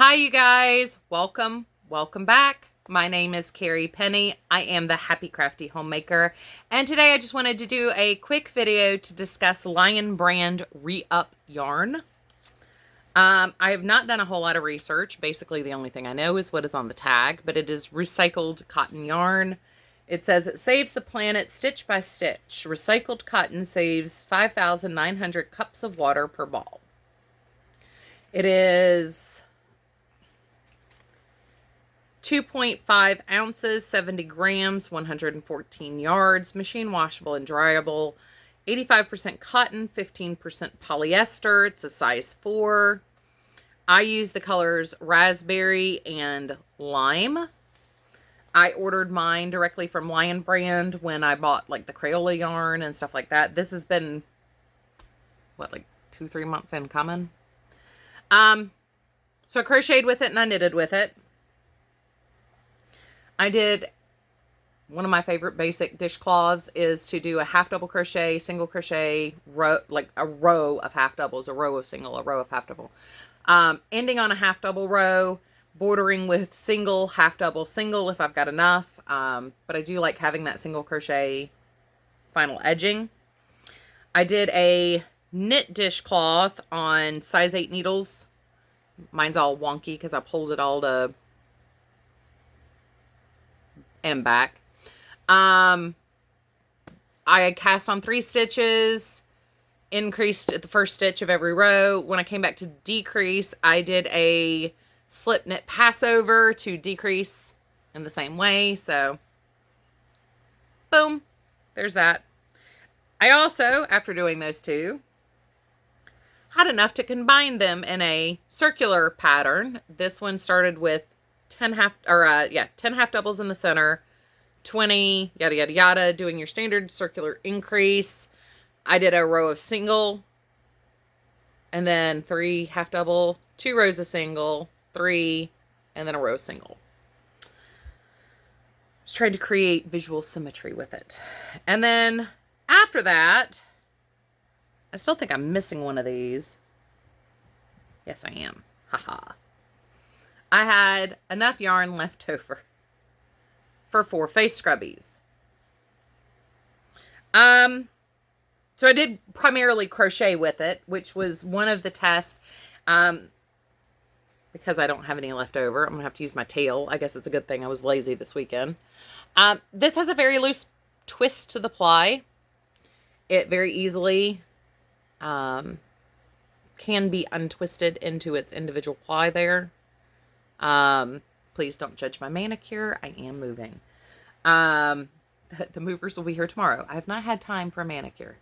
Hi, you guys. Welcome back. My name is Carrie Penny. I am the Happy Crafty Homemaker, and today I just wanted to do a quick video to discuss Lion Brand Re-Up yarn. I have not done a whole lot of research. Basically, the only thing I know is what is on the tag, but it is recycled cotton yarn. It says it saves the planet stitch by stitch. Recycled cotton saves 5,900 cups of water per ball. It is 2.5 ounces, 70 grams, 114 yards, machine washable and dryable, 85% cotton, 15% polyester. It's a size 4. I use the colors raspberry and lime. I ordered mine directly from Lion Brand when I bought like the Crayola yarn and stuff like that. This has been, what, like 2-3 months in coming. So I crocheted with it and I knitted with it. I did, one of my favorite basic dishcloths is to do a half double crochet, single crochet, row, like a row of half doubles, a row of single, a row of half double. Ending on a half double row, bordering with single, half double, single if I've got enough. But I do like having that single crochet final edging. I did a knit dishcloth on size 8 needles. Mine's all wonky because I pulled it all to and back. I cast on 3 stitches, increased at the first stitch of every row. When I came back to decrease, I did a slip knit passover to decrease in the same way. So boom, there's that. I also, after doing those two, had enough to combine them in a circular pattern. This one started with 10 half doubles in the center, 20, yada, yada, yada, doing your standard circular increase. I did a row of single, and then 3 half double, 2 rows of single, 3, and then a row of single. I was trying to create visual symmetry with it. And then after that, I still think I'm missing one of these. Yes, I am. Haha. I had enough yarn left over for 4 face scrubbies. So I did primarily crochet with it, which was one of the tests. Because I don't have any left over, I'm gonna have to use my tail. I guess it's a good thing I was lazy this weekend. This has a very loose twist to the ply. It very easily can be untwisted into its individual ply there. Please don't judge my manicure. I am moving. The movers will be here tomorrow. I have not had time for a manicure.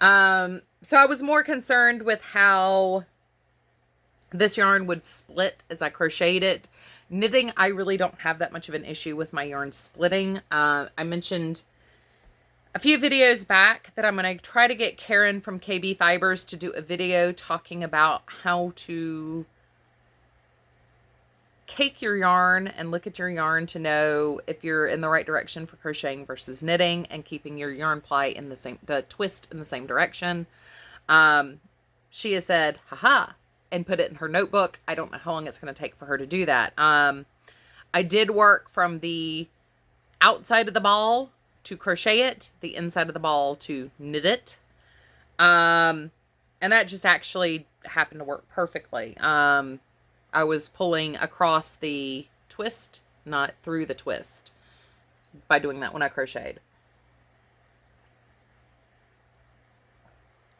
So I was more concerned with how this yarn would split as I crocheted it. Knitting, I really don't have that much of an issue with my yarn splitting. I mentioned a few videos back that I'm going to try to get Karen from KB Fibers to do a video talking about how to cake your yarn and look at your yarn to know if you're in the right direction for crocheting versus knitting, and keeping your yarn ply in the twist in the same direction. She has said, haha, and put it in her notebook. I don't know how long it's going to take for her to do that. I did work from the outside of the ball to crochet it, the inside of the ball to knit it. And that just actually happened to work perfectly. I was pulling across the twist, not through the twist, by doing that when I crocheted.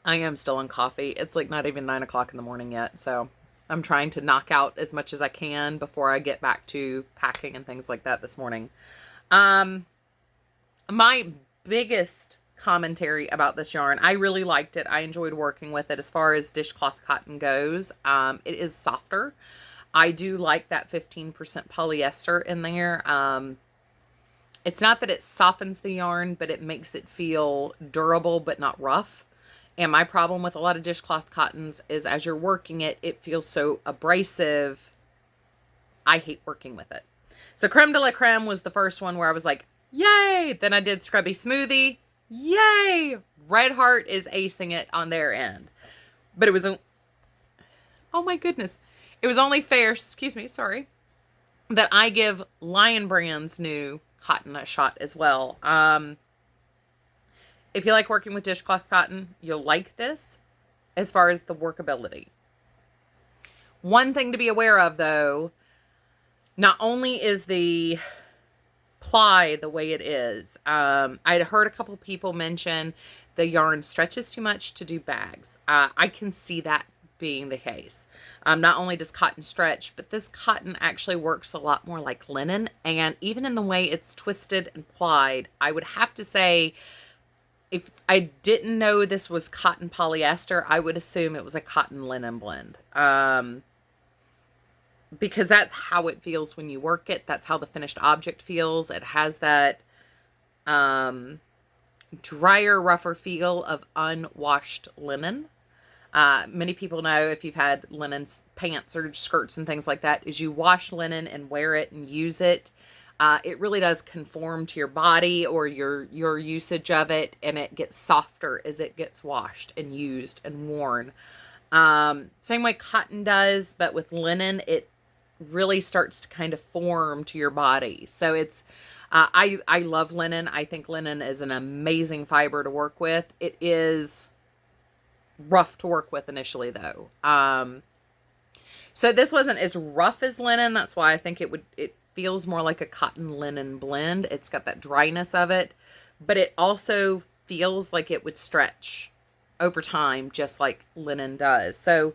I am still on coffee. It's like not even 9 o'clock in the morning yet, so I'm trying to knock out as much as I can before I get back to packing and things like that this morning. My biggest commentary about this yarn, I really liked it. I enjoyed working with it. As far as dishcloth cotton goes, it is softer. I do like that 15% polyester in there. It's not that it softens the yarn, but it makes it feel durable but not rough. And my problem with a lot of dishcloth cottons is as you're working it, it feels so abrasive. I hate working with it. So Creme de la Creme was the first one where I was like, yay! Then I did Scrubby Smoothie. Yay! Red Heart is acing it on their end. But it was a... Oh my goodness. It was only fair, excuse me, sorry, that I give Lion Brand's new cotton a shot as well. If you like working with dishcloth cotton, you'll like this as far as the workability. One thing to be aware of, though, not only is the ply the way it is, I'd heard a couple people mention the yarn stretches too much to do bags. I can see that being the case. Not only does cotton stretch, but this cotton actually works a lot more like linen. And even in the way it's twisted and plied, I would have to say, if I didn't know this was cotton polyester, I would assume it was a cotton linen blend. Because that's how it feels when you work it. That's how the finished object feels. It has that drier, rougher feel of unwashed linen. Many people know, if you've had linen pants or skirts and things like that, is you wash linen and wear it and use it. It really does conform to your body or your usage of it, and it gets softer as it gets washed and used and worn. Same way cotton does, but with linen, it really starts to kind of form to your body. So it's, I love linen. I think linen is an amazing fiber to work with. It is rough to work with initially, though. So this wasn't as rough as linen. That's why I think it feels more like a cotton linen blend. It's got that dryness of it, but it also feels like it would stretch over time, just like linen does. So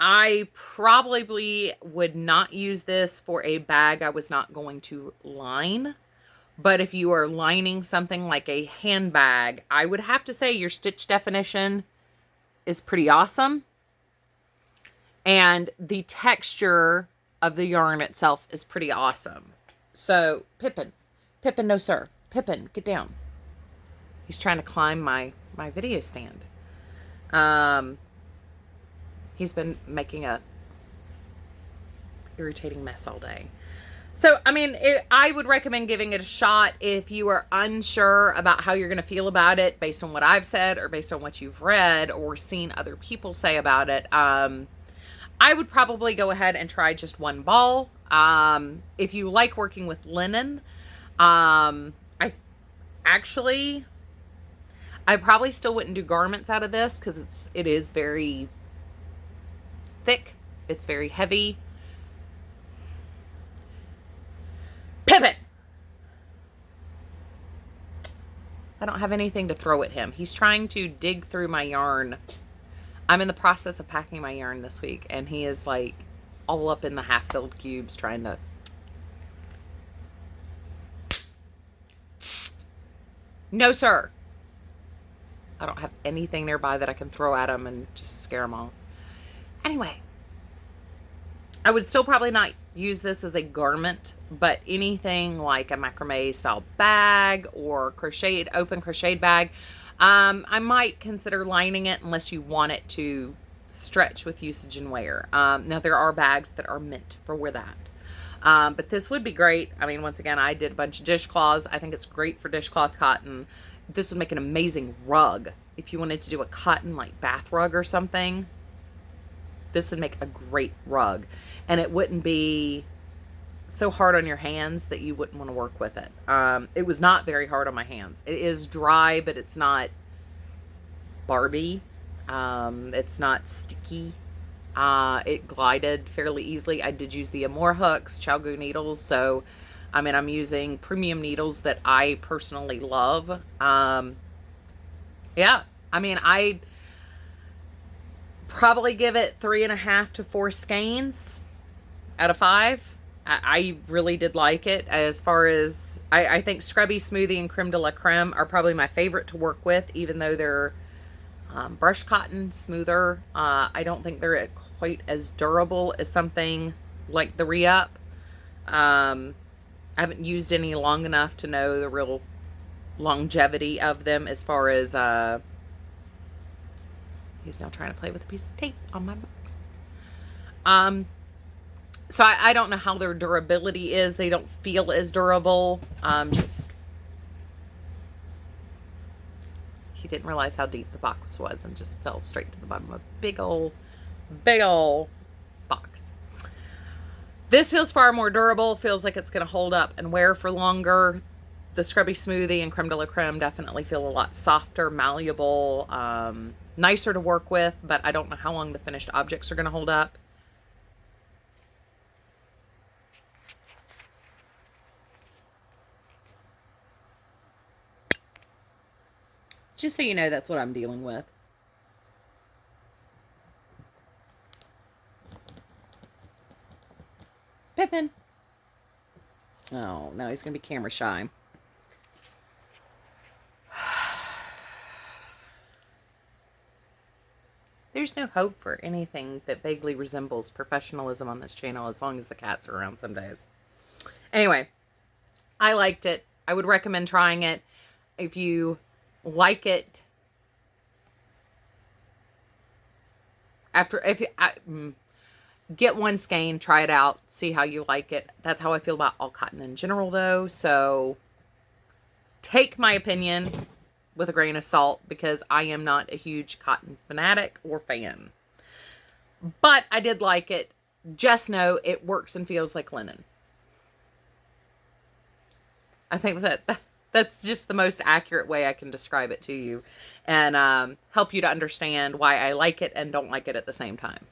I probably would not use this for a bag I was not going to line. But if you are lining something like a handbag, I would have to say your stitch definition is pretty awesome. And the texture of the yarn itself is pretty awesome. So, Pippin, no sir. Pippin, get down. He's trying to climb my video stand. He's been making a irritating mess all day. So, I mean, I would recommend giving it a shot if you are unsure about how you're going to feel about it based on what I've said or based on what you've read or seen other people say about it. I would probably go ahead and try just one ball. If you like working with linen, I probably still wouldn't do garments out of this because it is very thick. It's very heavy. Pivot! I don't have anything to throw at him. He's trying to dig through my yarn. I'm in the process of packing my yarn this week, and he is like all up in the half-filled cubes trying to... No, sir. I don't have anything nearby that I can throw at him and just scare him off. Anyway, I would still probably not use this as a garment, but anything like a macrame style bag or open crocheted bag, I might consider lining it unless you want it to stretch with usage and wear. Now there are bags that are meant for that. But this would be great. I mean, once again, I did a bunch of dishcloths. I think it's great for dishcloth cotton. This would make an amazing rug. If you wanted to do a cotton like bath rug or something, this would make a great rug. And it wouldn't be so hard on your hands that you wouldn't want to work with it. It was not very hard on my hands. It is dry, but it's not Barbie. It's not sticky. It glided fairly easily. I did use the Amore hooks, Chalgo needles. So, I mean, I'm using premium needles that I personally love. Yeah, I mean, I probably give it 3.5 to 4 skeins out of 5. I really did like it. As far as, I think Scrubby, Smoothie, and Creme de la Creme are probably my favorite to work with, even though they're brushed cotton, smoother. I don't think they're quite as durable as something like the Re-Up. I haven't used any long enough to know the real longevity of them as far as, he's now trying to play with a piece of tape on my box. So I don't know how their durability is. They don't feel as durable. He didn't realize how deep the box was and just fell straight to the bottom of a big old box. This feels far more durable, feels like it's going to hold up and wear for longer. The Scrubby Smoothie and Creme de la Creme definitely feel a lot softer, malleable, nicer to work with, but I don't know how long the finished objects are going to hold up. Just so you know, that's what I'm dealing with. Pippin. Oh, no, he's going to be camera shy. There's no hope for anything that vaguely resembles professionalism on this channel as long as the cats are around some days. Anyway, I liked it. I would recommend trying it. If you like it, get one skein, try it out, see how you like it. That's how I feel about all cotton in general, though. So take my opinion with a grain of salt, because I am not a huge cotton fanatic or fan. But I did like it. Just know it works and feels like linen. I think that's just the most accurate way I can describe it to you, and help you to understand why I like it and don't like it at the same time.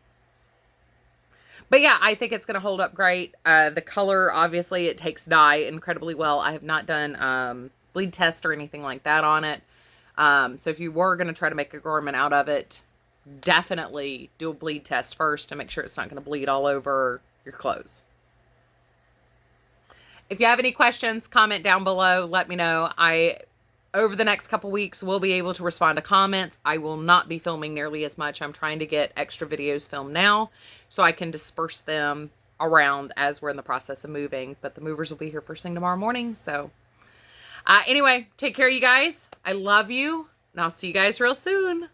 But yeah, I think it's going to hold up great. The color, obviously, it takes dye incredibly well. I have not done bleed test or anything like that on it. So if you were going to try to make a garment out of it, definitely do a bleed test first to make sure it's not going to bleed all over your clothes. If you have any questions, comment down below. Let me know. Over the next couple weeks, will be able to respond to comments. I will not be filming nearly as much. I'm trying to get extra videos filmed now so I can disperse them around as we're in the process of moving. But the movers will be here first thing tomorrow morning. So anyway, take care, you guys. I love you, and I'll see you guys real soon.